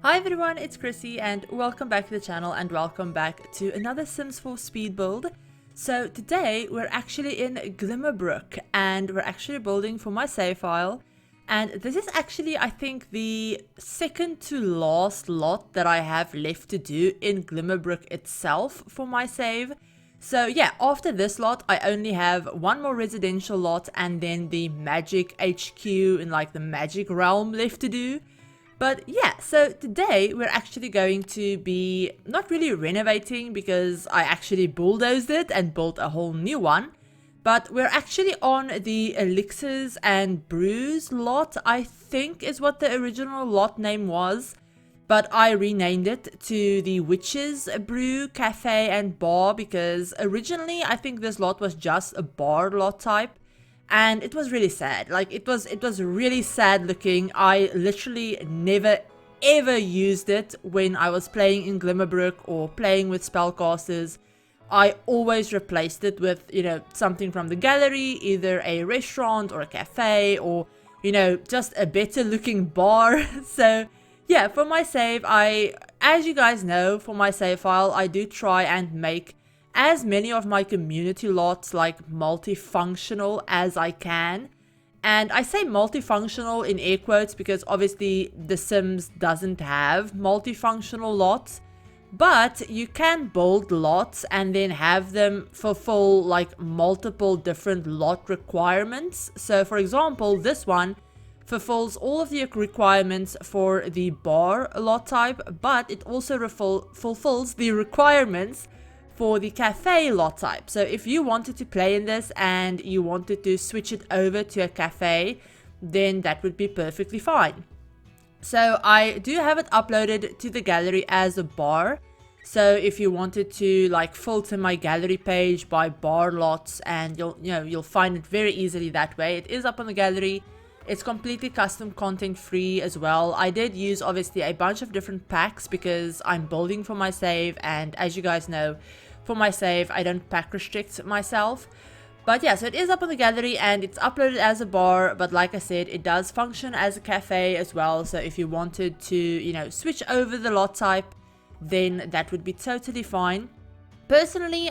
Hi everyone, it's Chrissie and welcome back to the channel and welcome back to another Sims 4 speed build. So today we're actually in Glimmerbrook and we're actually building for my save file. And this is actually, I think, the second to last lot that I have left to do in Glimmerbrook itself for my save. So yeah, after this lot, I only have one more residential lot and then the magic HQ in like the magic realm left to do. But yeah, so today we're actually going to be not really renovating because I actually bulldozed it and built a whole new one. But we're actually on the Elixirs and Brews lot, I think is what the original lot name was. But I renamed it to the Witches Brew, Café and Bar because originally I think this lot was just a bar lot type. And it was really sad. Like it was really sad looking. I literally never ever used it when I was playing in Glimmerbrook or playing with spellcasters. I always replaced it with, something from the gallery, either a restaurant or a cafe or, just a better looking bar. So yeah, for my save, as you guys know, for my save file, I do try and make as many of my community lots like multifunctional as I can. And I say multifunctional in air quotes because obviously The Sims doesn't have multifunctional lots, but you can build lots and then have them fulfill like multiple different lot requirements. So for example, this one fulfills all of the requirements for the bar lot type, but it also fulfills the requirements for the cafe lot type. So if you wanted to play in this and you wanted to switch it over to a cafe, then that would be perfectly fine. So I do have it uploaded to the gallery as a bar. So if you wanted to like filter my gallery page by bar lots, and you'll find it very easily that way. It is up on the gallery. It's completely custom content free as well. I did use obviously a bunch of different packs because I'm building for my save, and as you guys know, for my save I don't pack restrict myself. But yeah, so it is up on the gallery and it's uploaded as a bar, but like I said, it does function as a cafe as well. So if you wanted to, switch over the lot type, then that would be totally fine. Personally,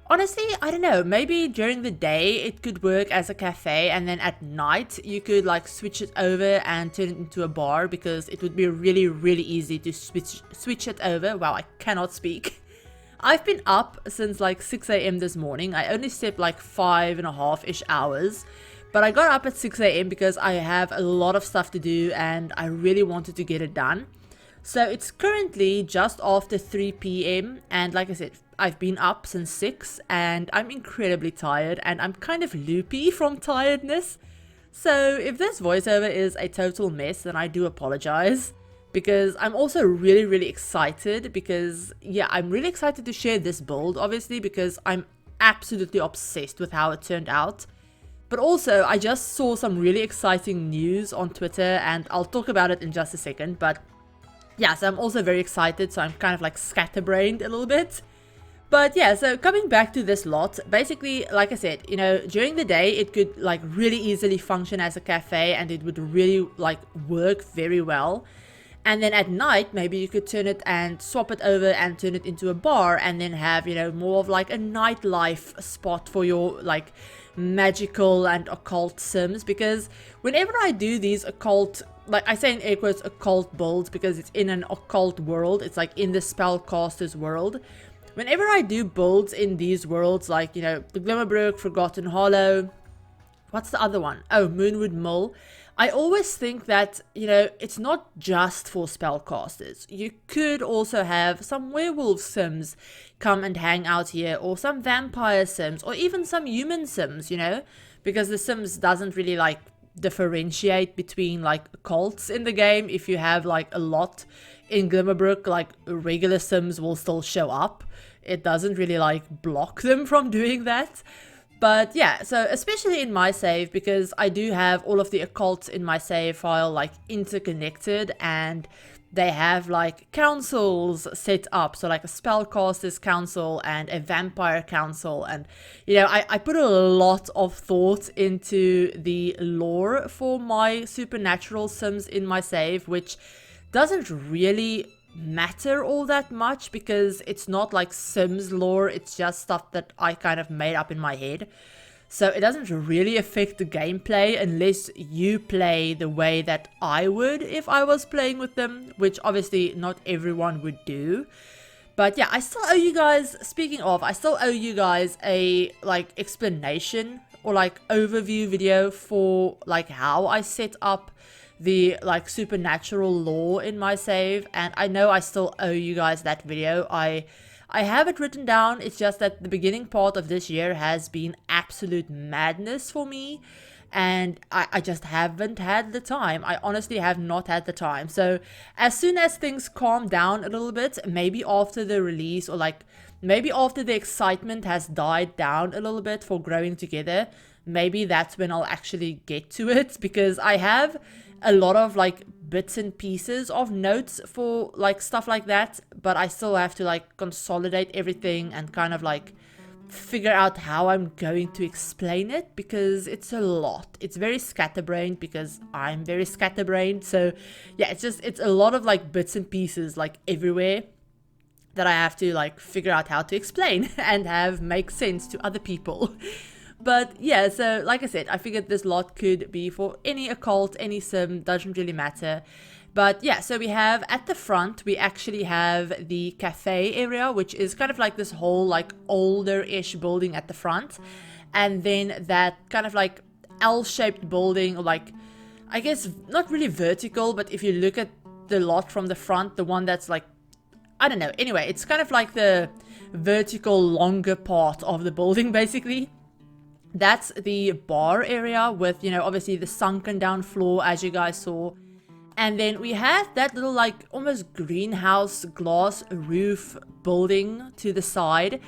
honestly, I don't know, maybe during the day it could work as a cafe and then at night you could like switch it over and turn it into a bar because it would be really, really easy to switch it over. Wow, I cannot speak. I've been up since like 6 a.m. this morning. I only slept like 5.5-ish hours, but I got up at 6 a.m. because I have a lot of stuff to do and I really wanted to get it done. So it's currently just after 3 p.m. and like I said, I've been up since 6 and I'm incredibly tired and I'm kind of loopy from tiredness. So if this voiceover is a total mess, then I do apologize, because I'm also really, really excited because yeah, I'm really excited to share this build obviously because I'm absolutely obsessed with how it turned out. But also I just saw some really exciting news on Twitter and I'll talk about it in just a second. But yeah, so I'm also very excited, so I'm kind of like scatterbrained a little bit. But yeah, so coming back to this lot, basically, like I said, during the day, it could like really easily function as a cafe and it would really like work very well. And then at night, maybe you could turn it and swap it over and turn it into a bar and then have, more of like a nightlife spot for your like magical and occult sims. Because whenever I do these occult, like I say in air quotes, occult builds because it's in an occult world, it's like in the spellcaster's world. Whenever I do builds in these worlds, like, the Glimmerbrook, Forgotten Hollow, what's the other one? Oh, Moonwood Mill. I always think that, it's not just for spellcasters. You could also have some werewolf sims come and hang out here, or some vampire sims, or even some human sims, because the Sims doesn't really like differentiate between like cults in the game. If you have like a lot in Glimmerbrook, like regular Sims will still show up. It doesn't really like block them from doing that. But yeah, so especially in my save, because I do have all of the occults in my save file like interconnected, and they have like councils set up, so like a spellcaster's council and a vampire council, and I put a lot of thought into the lore for my supernatural sims in my save, which doesn't really matter all that much because it's not like Sims lore, it's just stuff that I kind of made up in my head. So it doesn't really affect the gameplay unless you play the way that I would if I was playing with them, which obviously not everyone would do. But yeah, I still owe you guys, speaking of, I still owe you guys a like explanation or like overview video for like how I set up the like supernatural lore in my save, and I know I still owe you guys that video. I have it written down. It's just that the beginning part of this year has been absolute madness for me, and I just haven't had the time. I honestly have not had the time. So as soon as things calm down a little bit, maybe after the release, or like maybe after the excitement has died down a little bit for Growing Together, maybe that's when I'll actually get to it, because I have a lot of like bits and pieces of notes for like stuff like that, but I still have to like consolidate everything and kind of like figure out how I'm going to explain it, because it's a lot. It's very scatterbrained because I'm very scatterbrained. So yeah, it's a lot of like bits and pieces like everywhere that I have to like figure out how to explain and have make sense to other people. But yeah, so like I said, I figured this lot could be for any occult, any sim, doesn't really matter. But yeah, so we have at the front, we actually have the cafe area, which is kind of like this whole like older-ish building at the front. And then that kind of like L-shaped building, or like, I guess not really vertical, but if you look at the lot from the front, the one that's like, I don't know. Anyway, it's kind of like the vertical longer part of the building, basically. That's the bar area with, you know, obviously the sunken down floor, as you guys saw. And then we have that little like almost greenhouse glass roof building to the side.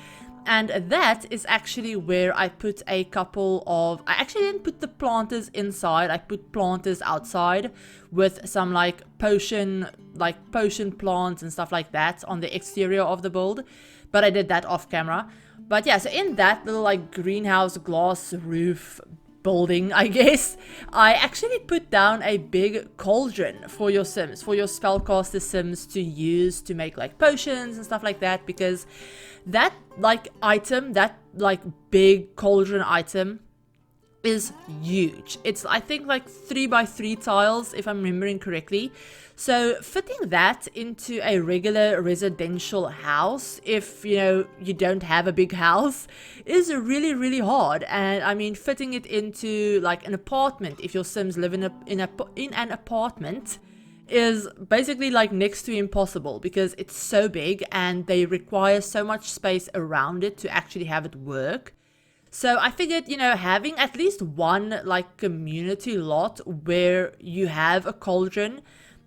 And that is actually where I put a couple of, I actually didn't put the planters inside, I put planters outside with some like potion plants and stuff like that on the exterior of the build. But I did that off camera. But yeah, so in that little like greenhouse glass roof building, I guess, I actually put down a big cauldron for your sims, for your spellcaster sims to use to make like potions and stuff like that, because that like item, that like big cauldron item is huge. It's I think like 3x3 tiles if I'm remembering correctly. So fitting that into a regular residential house, if you know you don't have a big house, is really hard. And I mean, fitting it into like an apartment, if your sims live in an apartment, is basically like next to impossible, because it's so big and they require so much space around it to actually have it work. So I figured, you know, having at least one like community lot where you have a cauldron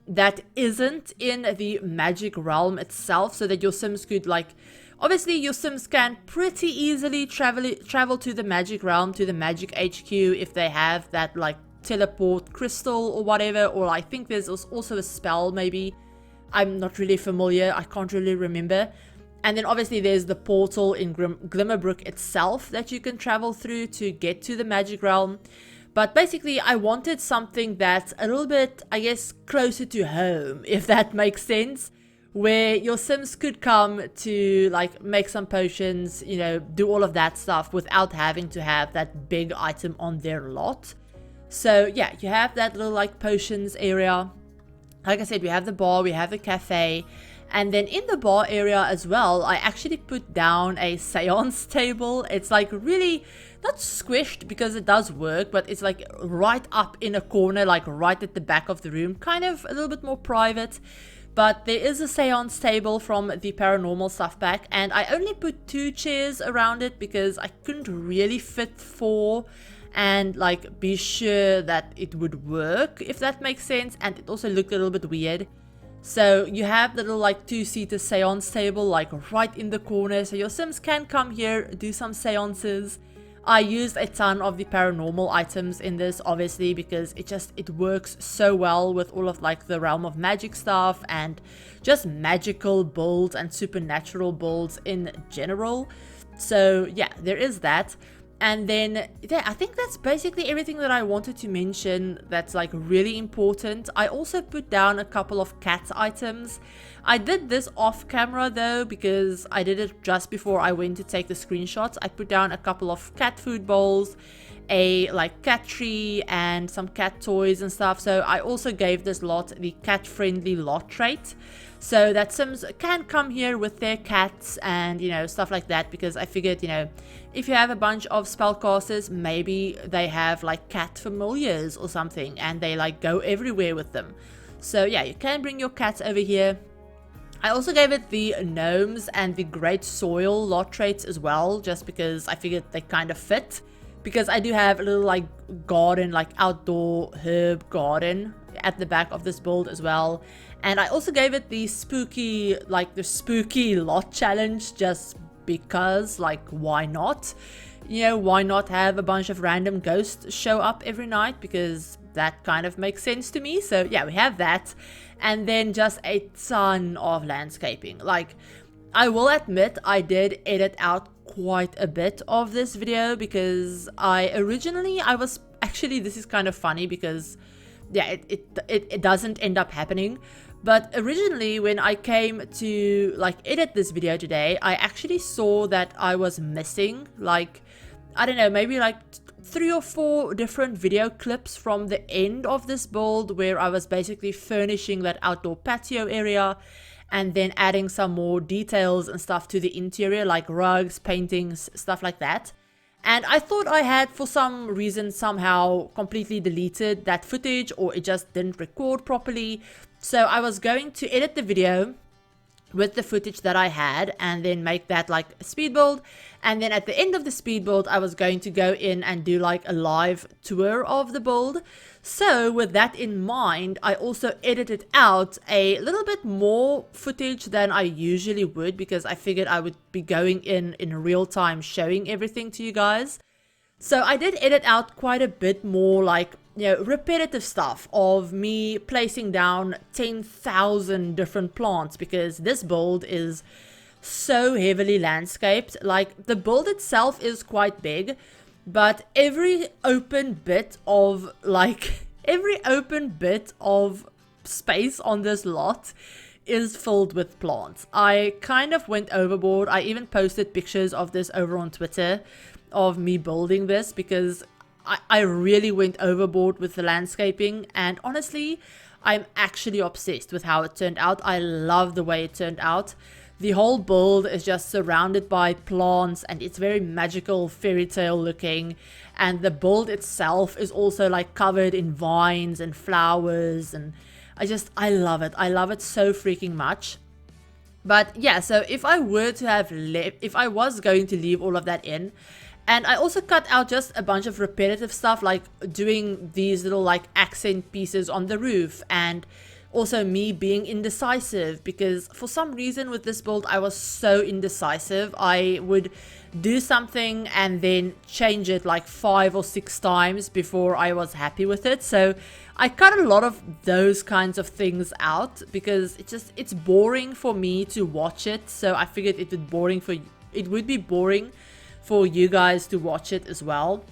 that isn't in the magic realm itself, so that your sims could like, obviously your sims can pretty easily travel to the magic realm, to the magic HQ, if they have that like teleport crystal or whatever. Or I think there's also a spell, maybe, I'm not really familiar, I can't really remember. And then obviously there's the portal in Glimmerbrook itself that you can travel through to get to the magic realm. But basically I wanted something that's a little bit, I guess, closer to home, if that makes sense, where your sims could come to like make some potions, you know, do all of that stuff without having to have that big item on their lot. So yeah, you have that little like potions area. Like I said, we have the bar, we have the cafe. And then in the bar area as well, I actually put down a seance table. It's like really not squished, because it does work, but it's like right up in a corner, like right at the back of the room, kind of a little bit more private. But there is a seance table from the paranormal stuff pack, and I only put 2 chairs around it because I couldn't really fit 4 and like be sure that it would work, if that makes sense. And it also looked a little bit weird. So you have the little like 2-seater seance table like right in the corner, so your sims can come here, do some seances. I used a ton of the paranormal items in this, obviously, because it works so well with all of like the realm of magic stuff and just magical builds and supernatural builds in general. So yeah, there is that. And then, yeah, I think that's basically everything that I wanted to mention that's like really important. I also put down a couple of cat items. I did this off camera though, because I did it just before I went to take the screenshots. I put down a couple of cat food bowls, a like cat tree, and some cat toys and stuff. So I also gave this lot the cat friendly lot trait, so that Sims can come here with their cats and, you know, stuff like that, because I figured, you know, if you have a bunch of spellcasters, maybe they have like cat familiars or something and they like go everywhere with them. So yeah, you can bring your cats over here. I also gave it the gnomes and the great soil lot traits as well, just because I figured they kind of fit, because I do have a little like garden, like outdoor herb garden at the back of this build as well. And I also gave it the spooky, like the spooky lot challenge, just because, like, why not? You know, why not have a bunch of random ghosts show up every night, because that kind of makes sense to me. So yeah, we have that. And then just a ton of landscaping. Like, I will admit I did edit out quite a bit of this video, because I was actually, this is kind of funny because yeah, it doesn't end up happening. But originally, when I came to like edit this video today, I actually saw that I was missing, like, I don't know, maybe like 3 or 4 different video clips from the end of this build, where I was basically furnishing that outdoor patio area and then adding some more details and stuff to the interior, like rugs, paintings, stuff like that. And I thought I had, for some reason, somehow completely deleted that footage, or it just didn't record properly. So I was going to edit the video with the footage that I had and then make that like a speed build. And then at the end of the speed build, I was going to go in and do like a live tour of the build. So with that in mind, I also edited out a little bit more footage than I usually would, because I figured I would be going in real time showing everything to you guys. So I did edit out quite a bit more, like, you know, repetitive stuff of me placing down 10,000 different plants, because this build is so heavily landscaped. Like, the build itself is quite big, but every open bit of space on this lot is filled with plants. I kind of went overboard. I even posted pictures of this over on Twitter of me building this, because I really went overboard with the landscaping, and honestly, I'm actually obsessed with how it turned out. I love the way it turned out. The whole build is just surrounded by plants, and it's very magical, fairy tale looking, and the build itself is also like covered in vines and flowers, and I love it. I love it so freaking much. But yeah, so if I was going to leave all of that in, and I also cut out just a bunch of repetitive stuff, like doing these little like accent pieces on the roof, and also me being indecisive, because for some reason with this build I was so indecisive. I would do something and then change it like 5 or 6 times before I was happy with it. So I cut a lot of those kinds of things out, because it's boring for me to watch it. So I figured it would be boring for you guys to watch it as well.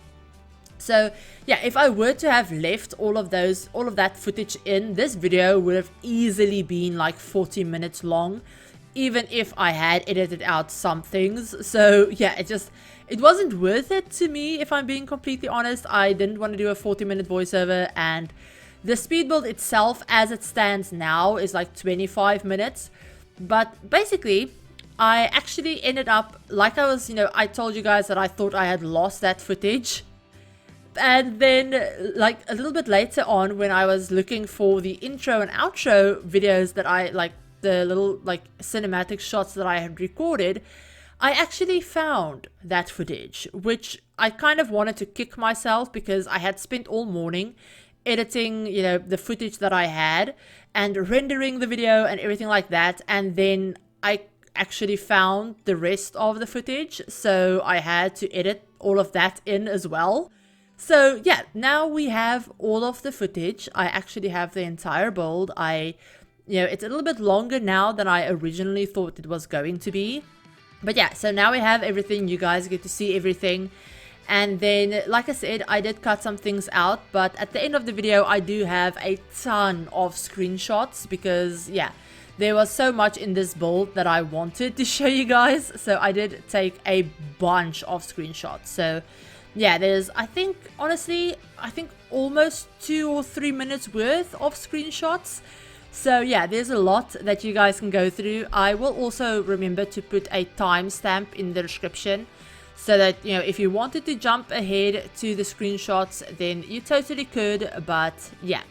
So yeah, if I were to have left all of that footage in, this video would have easily been like 40 minutes long, even if I had edited out some things. So yeah, it wasn't worth it to me, if I'm being completely honest. I didn't want to do a 40-minute voiceover, and the speed build itself as it stands now is like 25 minutes. But basically, I actually ended up, like I told you guys that I thought I had lost that footage. And then, like, a little bit later on, when I was looking for the intro and outro videos that I, like, the little, like, cinematic shots that I had recorded, I actually found that footage, which I kind of wanted to kick myself, because I had spent all morning editing, you know, the footage that I had and rendering the video and everything like that. And then I actually found the rest of the footage, so I had to edit all of that in as well. So yeah, now we have all of the footage. I actually have the entire build. It's a little bit longer now than I originally thought it was going to be. But yeah, so now we have everything. You guys get to see everything. And then, like I said, I did cut some things out, but at the end of the video, I do have a ton of screenshots because, yeah, there was so much in this build that I wanted to show you guys. So I did take a bunch of screenshots. So yeah, there's, I think, honestly, I think almost 2 or 3 minutes worth of screenshots. So yeah, there's a lot that you guys can go through. I will also remember to put a timestamp in the description, so that, you know, if you wanted to jump ahead to the screenshots, then you totally could. But yeah,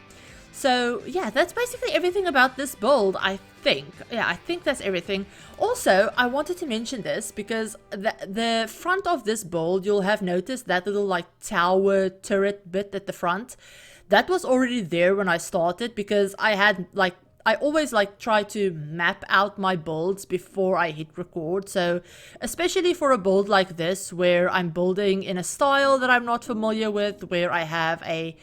so yeah, that's basically everything about this build, I think. Yeah, I think that's everything. Also, I wanted to mention this because the front of this build, you'll have noticed that little like tower turret bit at the front. That was already there when I started, because I had like, I always like try to map out my builds before I hit record. So especially for a build like this, where I'm building in a style that I'm not familiar with, where I have a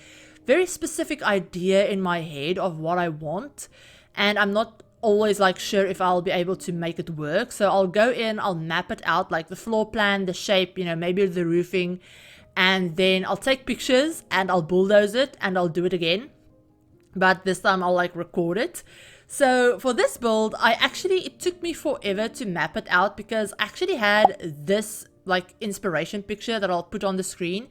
very specific idea in my head of what I want, and I'm not always like sure if I'll be able to make it work. So I'll go in, I'll map it out, like the floor plan, the shape, you know, maybe the roofing, and then I'll take pictures and I'll bulldoze it and I'll do it again. But this time I'll like record it. So for this build, it took me forever to map it out, because I actually had this like inspiration picture that I'll put on the screen,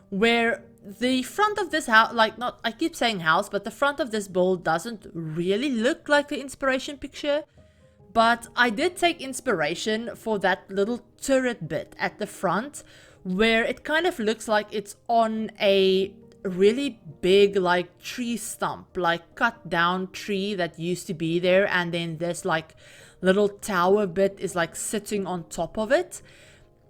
where the front of this house, like, not, I keep saying house, but the front of this build doesn't really look like the inspiration picture. But I did take inspiration for that little turret bit at the front, where it kind of looks like it's on a really big like tree stump, like cut down tree that used to be there, and then this like little tower bit is like sitting on top of it.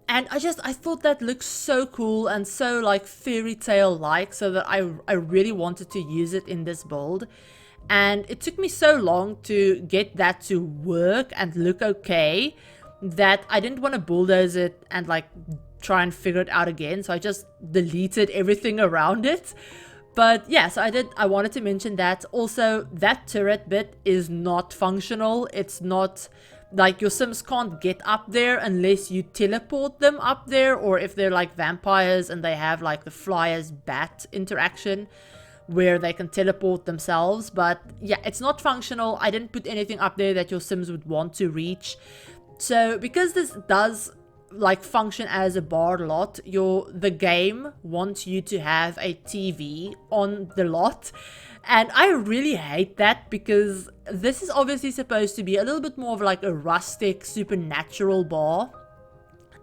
And I thought that looks so cool and so like fairy tale like, so that I really wanted to use it in this build. And it took me so long to get that to work and look okay, that I didn't want to bulldoze it and like try and figure it out again. So I just deleted everything around it. But yeah, so I wanted to mention that. Also, that turret bit is not functional. It's not like, your Sims can't get up there unless you teleport them up there, or if they're like vampires and they have like the flyer's bat interaction where they can teleport themselves. But yeah, it's not functional. I didn't put anything up there that your Sims would want to reach. So because this does like function as a bar lot, the game wants you to have a TV on the lot. And I really hate that, because this is obviously supposed to be a little bit more of like a rustic supernatural bar,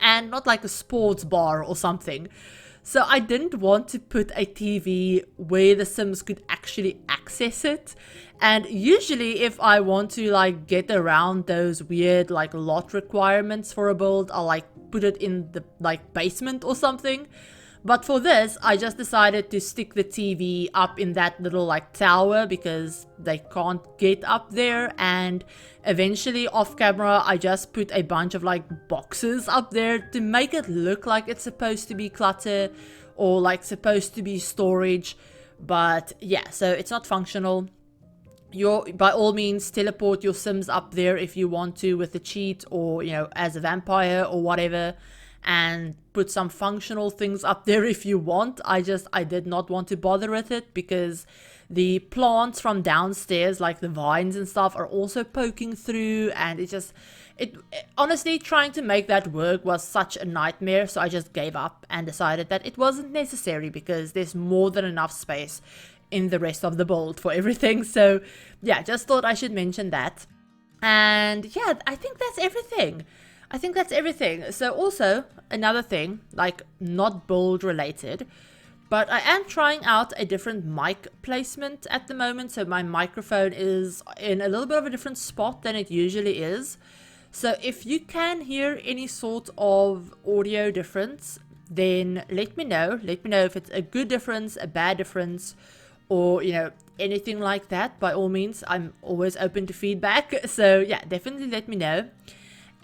and not like a sports bar or something. So I didn't want to put a TV where the Sims could actually access it. And usually if I want to like get around those weird like lot requirements for a build, I'll like put it in the like basement or something. But for this, I just decided to stick the TV up in that little like tower, because they can't get up there. And eventually off camera, I just put a bunch of like boxes up there to make it look like it's supposed to be clutter, or like supposed to be storage. But yeah, so it's not functional. By all means, teleport your Sims up there if you want to with a cheat, or, you know, as a vampire or whatever, and put some functional things up there if you want. I did not want to bother with it, because the plants from downstairs, like the vines and stuff, are also poking through, and honestly, trying to make that work was such a nightmare. So I just gave up and decided that it wasn't necessary, because there's more than enough space in the rest of the build for everything. So yeah, just thought I should mention that. And yeah, I think that's everything. So also, another thing, like not build related, but I am trying out a different mic placement at the moment. So my microphone is in a little bit of a different spot than it usually is. So if you can hear any sort of audio difference, then let me know. Let me know if it's a good difference, a bad difference, or, you know, anything like that. By all means, I'm always open to feedback. So yeah, definitely let me know.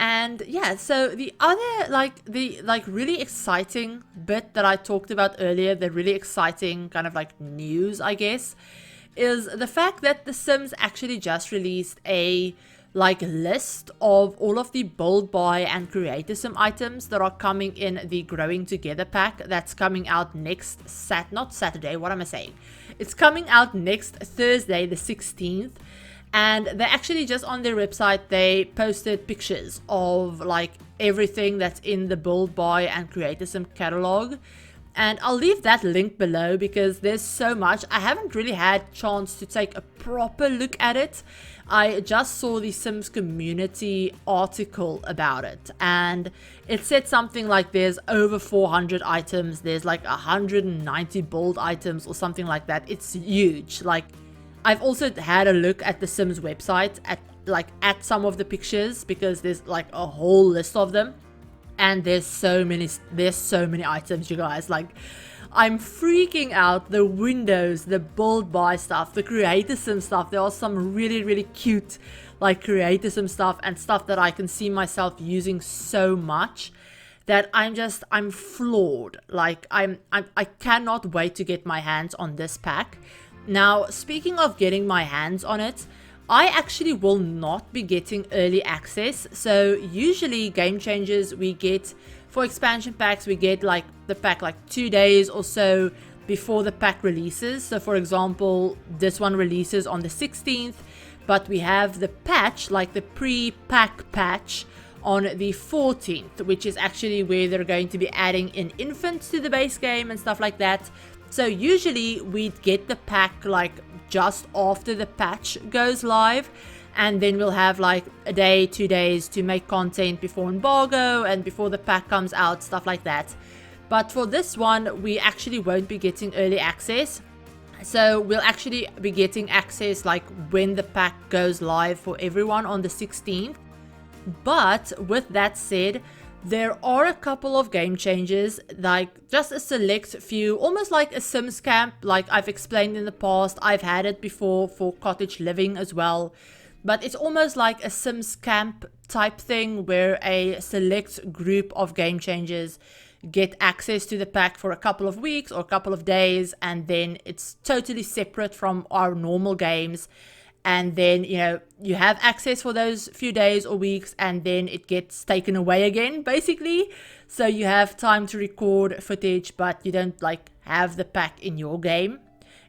And yeah, so the other, the really exciting bit that I talked about earlier, the really exciting kind of like news, I guess, is the fact that The Sims actually just released a like list of all of the build, buy and creator sim items that are coming in the Growing Together pack that's coming out next not Saturday, what am I saying? It's coming out next Thursday the 16th, and they actually just on their website they posted pictures of like everything that's in the build, buy and creator sim catalog. And I'll leave that link below because there's so much. I haven't really had chance to take a proper look at it. I just saw the Sims community article about it, and it said something like there's over 400 items, there's like 190 build items or something like that. It's huge. Like, I've also had a look at the Sims website at some of the pictures because there's like a whole list of them. And there's so many items, you guys. Like, I'm freaking out. The windows, the build buy stuff, the creator sim stuff. There are some really cute like creator sim stuff and stuff that I can see myself using so much that I'm floored. Like, I cannot wait to get my hands on this pack. Now, speaking of getting my hands on it, I actually will not be getting early access. So usually Game Changers, we get for expansion packs, we get like the pack like 2 days or so before the pack releases. So for example, this one releases on the 16th, but we have the patch, like the pre-pack patch, on the 14th, which is actually where they're going to be adding in infants to the base game and stuff like that. So usually we'd get the pack like just after the patch goes live, and then we'll have like a day, 2 days to make content before embargo and before the pack comes out, stuff like that. But for this one, we actually won't be getting early access. So we'll actually be getting access like when the pack goes live for everyone on the 16th. But with that said, there are a couple of game changes, like just a select few, almost like a Sims camp, like I've explained in the past. I've had it before for cottage living as well, but it's almost like a Sims camp type thing where a select group of game changers get access to the pack for a couple of weeks or a couple of days, and then it's totally separate from our normal games. And then, you know, you have access for those few days or weeks, and then it gets taken away again, basically. So you have time to record footage, but you don't like have the pack in your game,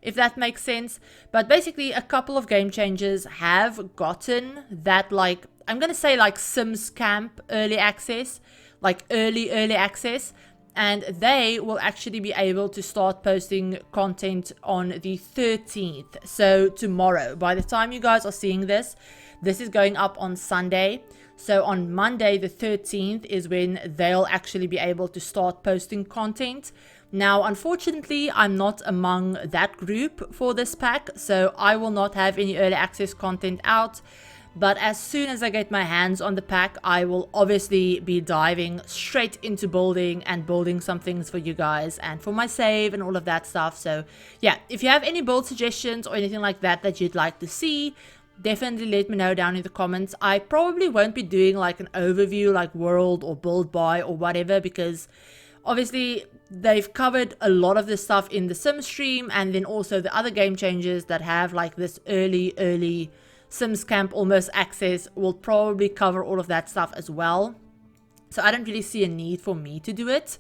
if that makes sense. But basically, a couple of game changers have gotten that, like, I'm gonna say like Sims Camp early access, like early access. And they will actually be able to start posting content on the 13th. So tomorrow, by the time you guys are seeing this, this is going up on Sunday. So on Monday the 13th is when they'll actually be able to start posting content. Now, unfortunately, I'm not among that group for this pack, so I will not have any early access content out. But as soon as I get my hands on the pack, I will obviously be diving straight into building and building some things for you guys and for my save and all of that stuff. So yeah, if you have any build suggestions or anything like that that you'd like to see, definitely let me know down in the comments. I probably won't be doing like an overview like world or build buy or whatever, because obviously they've covered a lot of this stuff in the Sim stream, and then also the other game changers that have like this early Sims Camp almost access will probably cover all of that stuff as well. So I don't really see a need for me to do it.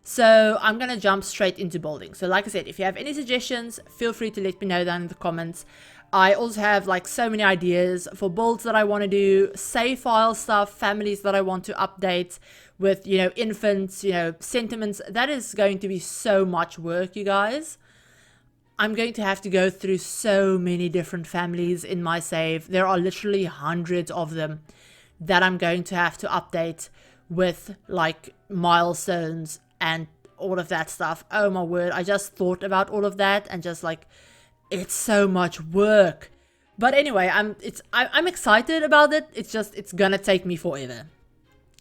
So I'm going to jump straight into building. So like I said, if you have any suggestions, feel free to let me know down in the comments. I also have like so many ideas for builds that I want to do, save file stuff, families that I want to update with, you know, infants, you know, sentiments. That is going to be so much work, you guys. I'm going to have to go through so many different families in my save. There are literally hundreds of them that I'm going to have to update with like milestones and all of that stuff. Oh my word, I just thought about all of that and just like, it's so much work. But anyway, I'm excited about it. It's gonna take me forever.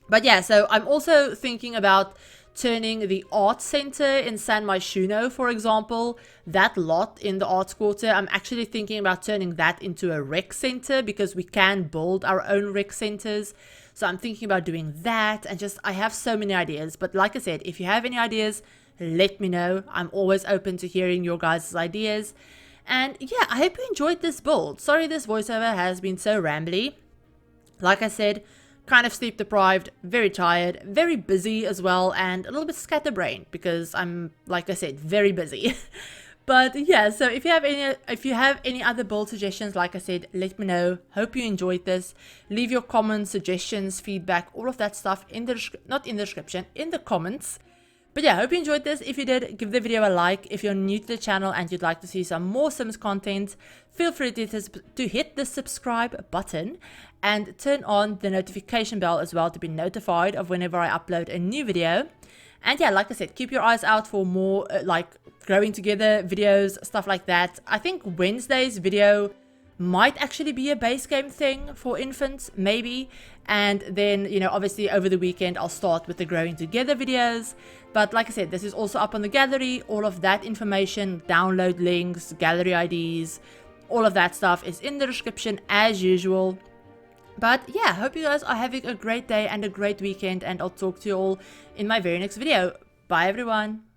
But yeah, so I'm also thinking about turning the art center in San Myshuno, for example, that lot in the arts quarter. I'm actually thinking about turning that into a rec center because we can build our own rec centers. So I'm thinking about doing that, and just I have so many ideas. But like I said, if you have any ideas, let me know. I'm always open to hearing your guys' ideas. And yeah, I hope you enjoyed this build. Sorry this voiceover has been so rambly. Like I said, kind of sleep deprived, very tired, very busy as well, and a little bit scatterbrained because I'm, like I said, very busy. But yeah, so if you have any other build suggestions, like I said, let me know. Hope you enjoyed this. Leave your comments, suggestions, feedback, all of that stuff in the not in the description, in the comments. But yeah, hope you enjoyed this. If you did, give the video a like. If you're new to the channel and you'd like to see some more Sims content, feel free to hit the subscribe button and turn on the notification bell as well to be notified of whenever I upload a new video. And yeah, like I said, keep your eyes out for more like growing together videos, stuff like that. I think Wednesday's video might actually be a base game thing for infants, maybe. And then, you know, obviously over the weekend, I'll start with the growing together videos. But like I said, this is also up on the gallery. All of that information, download links, gallery IDs, all of that stuff is in the description as usual. But yeah, hope you guys are having a great day and a great weekend, and I'll talk to you all in my very next video. Bye everyone.